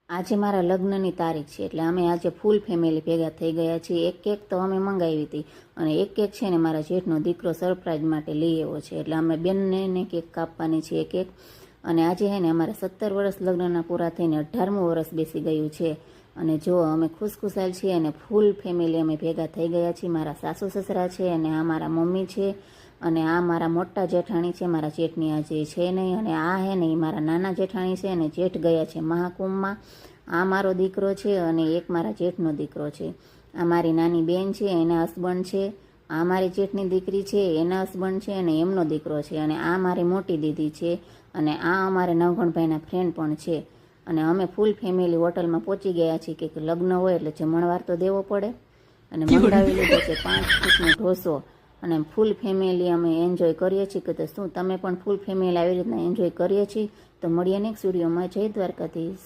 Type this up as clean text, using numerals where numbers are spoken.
આજે મારા લગ્નની તારીખ છે એટલે અમે આજે ફૂલ ફેમિલી ભેગા થઈ ગયા છીએ. એક કેક તો અમે મંગાવી હતી અને એક કેક છે ને મારા જેઠનો દીકરો સરપ્રાઈઝ માટે લઈ આવ્યો છે એટલે અમે બંનેને કેક કાપવાની છે કેક. અને આજે છે ને અમારા 17 વર્ષ લગ્નના પૂરા થઈને 18મું વર્ષ બેસી ગયું છે. અને જો અમે ખુશખુશાલ છીએ અને ફૂલ ફેમિલી અમે ભેગા થઈ ગયા છીએ. મારા સાસુ સસરા છે અને આ મારા મમ્મી છે અને આ મારા મોટા જેઠાણી છે. મારા જેઠની આજે છે નહીં અને આ હે ને એ મારા નાના જેઠાણી છે અને જેઠ ગયા છે મહાકુંભમાં. આ મારો દીકરો છે અને એક મારા જેઠનો દીકરો છે. આ મારી નાની બેન છે, એના હસબન્ડ છે. આ મારી જેઠની દીકરી છે, એના હસબન્ડ છે અને એમનો દીકરો છે. અને આ મારી મોટી દીદી છે અને આ અમારે નવઘણભાઈના ફ્રેન્ડ પણ છે. અને અમે ફૂલ ફેમિલી હોટલમાં પહોંચી ગયા છીએ કે લગ્ન હોય એટલે જમણવાર તો દેવો પડે. અને મંગાવી લીધો છે 5 ફૂટનો ઢોસો અને ફૂલ ફેમિલી અમે એન્જોય કરીએ છીએ. કે તો શું તમે પણ ફૂલ ફેમિલી આવી રીતના એન્જોય કરીએ છીએ? તો મળીએ નેક્સ્ટ વિડીયોમાં. જય દ્વારકાધીશ.